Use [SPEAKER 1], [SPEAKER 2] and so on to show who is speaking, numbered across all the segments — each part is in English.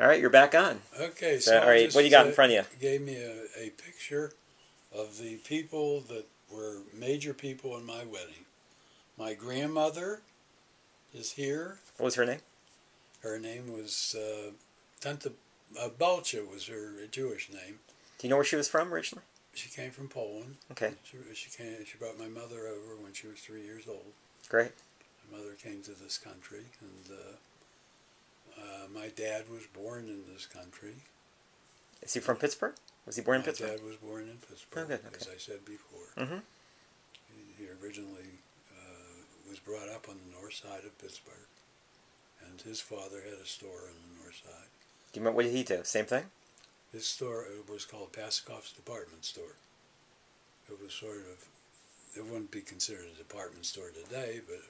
[SPEAKER 1] All right, you're back on.
[SPEAKER 2] Okay,
[SPEAKER 1] So, all right, what do you got in front of you?
[SPEAKER 2] Gave me a picture of the people that were major people in my wedding. My grandmother is here.
[SPEAKER 1] What was her name?
[SPEAKER 2] Her name was Tante Balcha was her Jewish name.
[SPEAKER 1] Do you know where she was from originally?
[SPEAKER 2] She came from Poland.
[SPEAKER 1] Okay.
[SPEAKER 2] She brought my mother over when she was 3 years old.
[SPEAKER 1] Great.
[SPEAKER 2] My mother came to this country, and my dad was born in this country.
[SPEAKER 1] Is he from Pittsburgh? Was he born in Pittsburgh?
[SPEAKER 2] My dad was born in Pittsburgh,
[SPEAKER 1] okay.
[SPEAKER 2] as I said before.
[SPEAKER 1] Mm-hmm.
[SPEAKER 2] He originally was brought up on the north side of Pittsburgh, and his father had a store on the north side.
[SPEAKER 1] Do you remember what did he do? Same thing?
[SPEAKER 2] His store was called Pasikoff's Department Store. It was it wouldn't be considered a department store today, but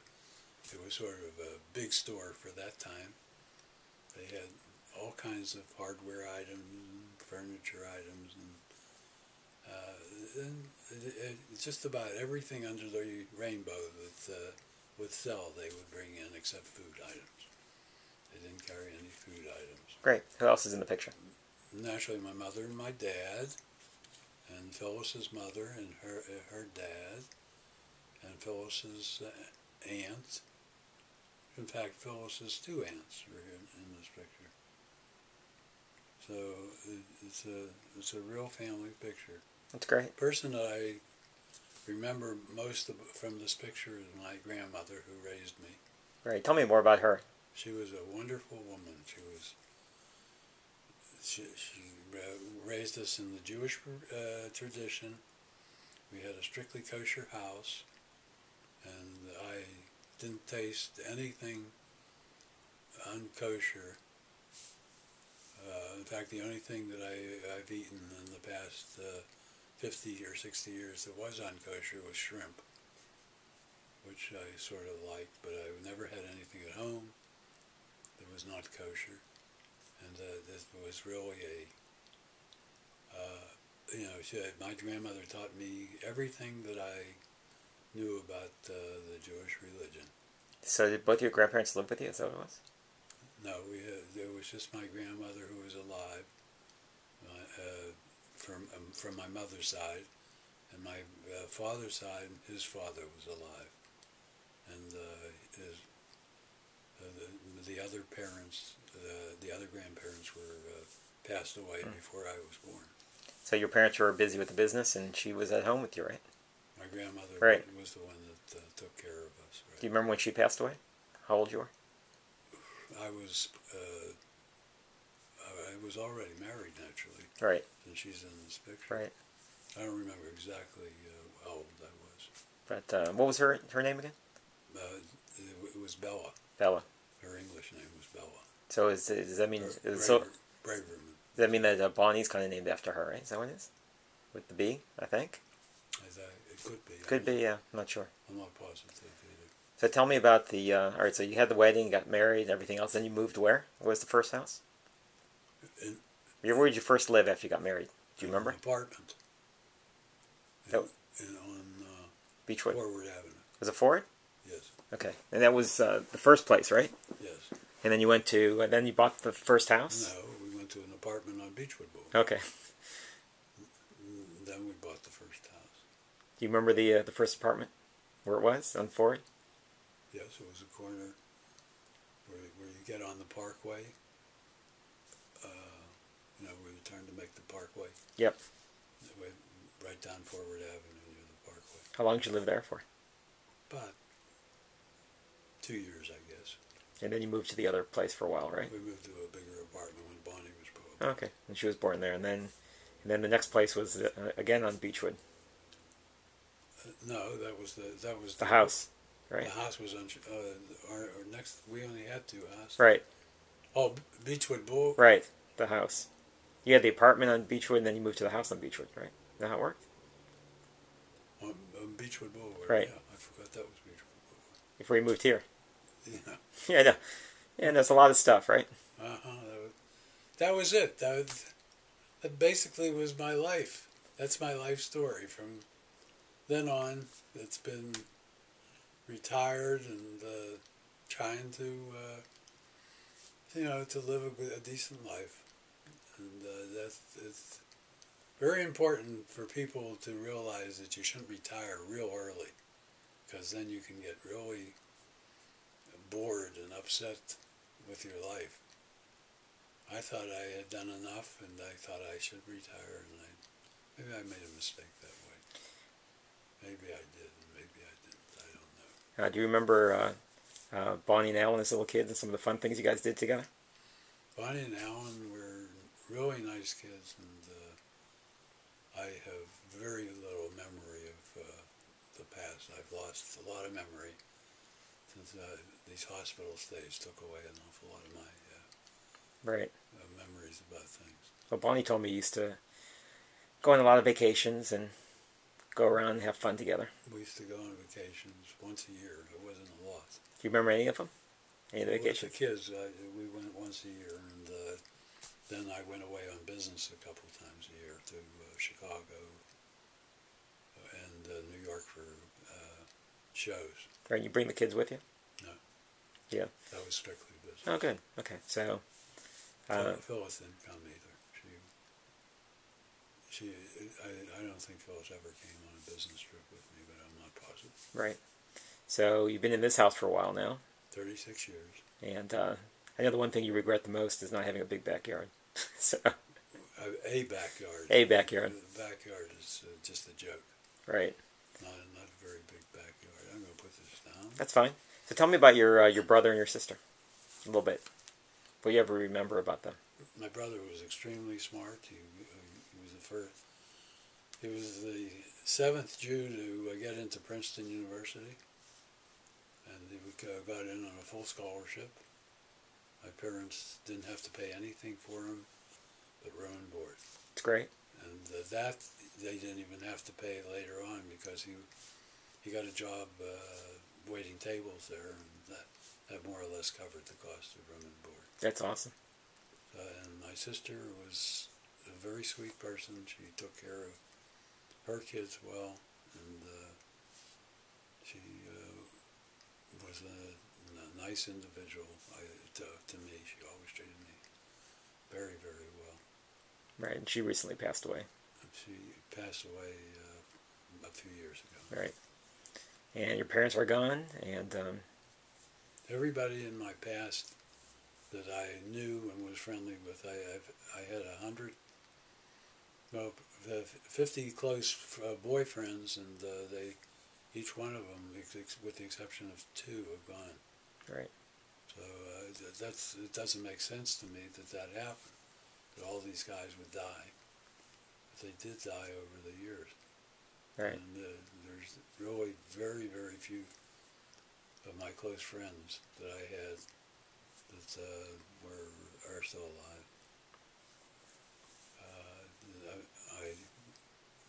[SPEAKER 2] it was sort of a big store for that time. They had all kinds of hardware items, furniture items, and just about everything under the rainbow that would sell, they would bring in except food items. They didn't carry any food items.
[SPEAKER 1] Great. Who else is in the picture?
[SPEAKER 2] Naturally, my mother and my dad, and Phyllis's mother and her dad, and Phyllis's aunt. In fact, Phyllis's two aunts were in this picture. So it's a real family picture.
[SPEAKER 1] That's great.
[SPEAKER 2] The person that I remember most from this picture is my grandmother, who raised me.
[SPEAKER 1] Great. Tell me more about her.
[SPEAKER 2] She was a wonderful woman. She raised us in the Jewish tradition. We had a strictly kosher house, and I didn't taste anything unkosher. In fact, the only thing that I've eaten in the past 50 or 60 years that was unkosher was shrimp, which I sort of liked, but I never had anything at home that was not kosher. And this was really my grandmother taught me everything that I knew about the Jewish religion.
[SPEAKER 1] So did both your grandparents live with you? Is that what it was?
[SPEAKER 2] No, there was just my grandmother who was alive, from my mother's side, and my father's side, his father was alive, and the other parents, the other grandparents were passed away before I was born.
[SPEAKER 1] So your parents were busy with the business, and she was at home with you, right?
[SPEAKER 2] My grandmother was the one that took care of us. Right?
[SPEAKER 1] Do you remember when she passed away? How old you were?
[SPEAKER 2] I was already married, naturally.
[SPEAKER 1] Right.
[SPEAKER 2] And she's in this picture.
[SPEAKER 1] Right.
[SPEAKER 2] I don't remember exactly how old I was.
[SPEAKER 1] But what was her name again?
[SPEAKER 2] It was Bella.
[SPEAKER 1] Bella.
[SPEAKER 2] Her English name was Bella.
[SPEAKER 1] So does that mean
[SPEAKER 2] Braverman.
[SPEAKER 1] Does that mean that Bonnie's kind of named after her, right? Is that what it is? With the B, I think.
[SPEAKER 2] It could be.
[SPEAKER 1] Could be, yeah. I'm not sure.
[SPEAKER 2] I'm not positive either.
[SPEAKER 1] So tell me about the. All right, so you had the wedding, you got married, and everything else. Then you moved where? What was the first house? Where did you first live after you got married? Do you remember?
[SPEAKER 2] An apartment. On
[SPEAKER 1] Beechwood.
[SPEAKER 2] Forward Avenue.
[SPEAKER 1] Was it Forward?
[SPEAKER 2] Yes.
[SPEAKER 1] Okay, and that was the first place, right?
[SPEAKER 2] Yes.
[SPEAKER 1] And then you went to. And then you bought the first house.
[SPEAKER 2] No, we went to an apartment on Beechwood Boulevard.
[SPEAKER 1] Okay.
[SPEAKER 2] Then we bought the first house.
[SPEAKER 1] Do you remember the first apartment? Where it was on Forward?
[SPEAKER 2] Yes, it was a corner where you get on the Parkway. Where you turn to make the Parkway.
[SPEAKER 1] Yep.
[SPEAKER 2] Right down Forward Avenue near the Parkway.
[SPEAKER 1] How long did you live there for?
[SPEAKER 2] About 2 years, I guess.
[SPEAKER 1] And then you moved to the other place for a while, right?
[SPEAKER 2] We moved to a bigger apartment when Bonnie was born.
[SPEAKER 1] Okay, and she was born there, and then the next place was again on Beechwood.
[SPEAKER 2] No, that was
[SPEAKER 1] the house, right?
[SPEAKER 2] The house was on our next. We only had two houses.
[SPEAKER 1] Right.
[SPEAKER 2] Oh, Beechwood Boulevard.
[SPEAKER 1] Right, the house. You had the apartment on Beechwood, and then you moved to the house on Beechwood, right? Is that how it worked?
[SPEAKER 2] On Beechwood Boulevard.
[SPEAKER 1] Right.
[SPEAKER 2] Yeah, I forgot that was Beechwood Boulevard.
[SPEAKER 1] Before you moved here.
[SPEAKER 2] Yeah.
[SPEAKER 1] Yeah, I know. Yeah, there's a lot of stuff, right?
[SPEAKER 2] That was it. That basically was my life. That's my life story. From then on, it's been retired and trying to to live a decent life. And it's very important for people to realize that you shouldn't retire real early, because then you can get really bored and upset with your life. I thought I had done enough, and I thought I should retire, and maybe I made a mistake that way. Maybe I did, and maybe I didn't. I don't know.
[SPEAKER 1] Do you remember Bonnie and Alan as little kids and some of the fun things you guys did together?
[SPEAKER 2] Bonnie and Alan were really nice kids, and I have very little memory of the past. I've lost a lot of memory since these hospital stays took away an awful lot of my
[SPEAKER 1] right.
[SPEAKER 2] Memories about things.
[SPEAKER 1] Well, Bonnie told me you used to go on a lot of vacations and go around and have fun together.
[SPEAKER 2] We used to go on vacations once a year. It wasn't a lot.
[SPEAKER 1] Do you remember any of them? Any of the vacations?
[SPEAKER 2] With the kids, we went once a year, and then I went away on business a couple of times a year to Chicago and New York for shows.
[SPEAKER 1] Right, and you bring the kids with you?
[SPEAKER 2] No.
[SPEAKER 1] Yeah.
[SPEAKER 2] That was strictly business.
[SPEAKER 1] Oh, good. Okay, so...
[SPEAKER 2] Phyllis didn't come either. I don't think Phyllis ever came on a business trip with me, but I'm not positive.
[SPEAKER 1] Right. So you've been in this house for a while now.
[SPEAKER 2] 36 years.
[SPEAKER 1] And I know the one thing you regret the most is not having a big backyard. So
[SPEAKER 2] a backyard.
[SPEAKER 1] A backyard.
[SPEAKER 2] The backyard is just a joke.
[SPEAKER 1] Right.
[SPEAKER 2] Not a very big backyard. I'm going to put this down.
[SPEAKER 1] That's fine. So tell me about your brother and your sister. A little bit. What do you ever remember about them?
[SPEAKER 2] My brother was extremely smart. He was the first. He was the 7th Jew to get into Princeton University, and he got in on a full scholarship. My parents didn't have to pay anything for him but room and board.
[SPEAKER 1] It's great.
[SPEAKER 2] And that they didn't even have to pay later on, because he got a job waiting tables there, and that more or less covered the cost of room and board.
[SPEAKER 1] That's awesome.
[SPEAKER 2] And my sister was a very sweet person. She took care of her kids well, and she was a nice individual. To me, she always treated me very, very well.
[SPEAKER 1] Right, and she recently passed away.
[SPEAKER 2] She passed away a few years ago.
[SPEAKER 1] Right. And your parents are gone, and...
[SPEAKER 2] Everybody in my past that I knew and was friendly with, I had 50 close boyfriends, and each one of them, with the exception of 2, have gone.
[SPEAKER 1] Right.
[SPEAKER 2] So it doesn't make sense to me that happened, that all these guys would die. But they did die over the years.
[SPEAKER 1] Right.
[SPEAKER 2] And there's really very, very few of my close friends that I had that are still alive.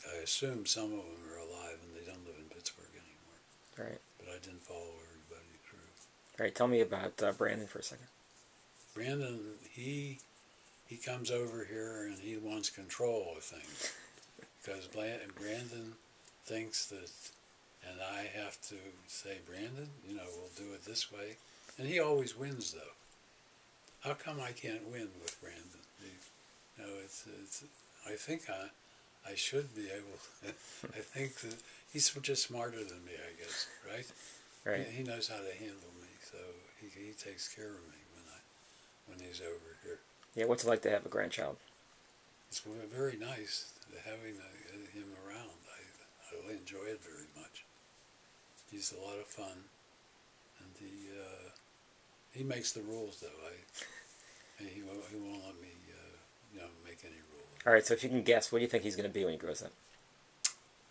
[SPEAKER 2] I assume some of them are alive and they don't live in Pittsburgh anymore.
[SPEAKER 1] Right.
[SPEAKER 2] But I didn't follow everybody through.
[SPEAKER 1] All right, tell me about Brandon for a second.
[SPEAKER 2] Brandon, he comes over here and he wants control of things, because Brandon thinks that, and I have to say, Brandon, we'll do it this way, and he always wins though. How come I can't win with Brandon? I think I should be able. I think that he's just smarter than me, I guess, right?
[SPEAKER 1] Right.
[SPEAKER 2] He knows how to handle me, so he takes care of me when he's over here.
[SPEAKER 1] Yeah, what's it like to have a grandchild?
[SPEAKER 2] It's very nice having him around. I really enjoy it very much. He's a lot of fun, and he makes the rules though. He won't let me make any rules.
[SPEAKER 1] All right, so if you can guess, what do you think he's going to be when he grows up?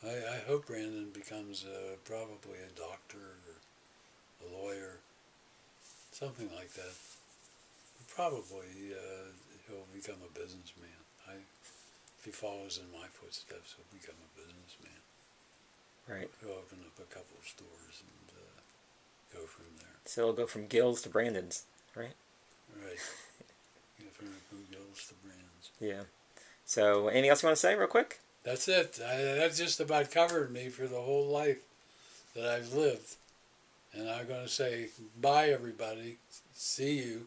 [SPEAKER 2] I hope Brandon becomes probably a doctor or a lawyer, something like that. Probably he'll become a businessman. If he follows in my footsteps, he'll become a businessman.
[SPEAKER 1] Right.
[SPEAKER 2] He'll open up a couple of stores and go from there.
[SPEAKER 1] So he'll go from Gil's to Brandon's, right?
[SPEAKER 2] Right. From Gil's to Brandon's.
[SPEAKER 1] Yeah. So anything else you want to say real quick?
[SPEAKER 2] That's it. That just about covered me for the whole life that I've lived. And I'm going to say bye, everybody. See you.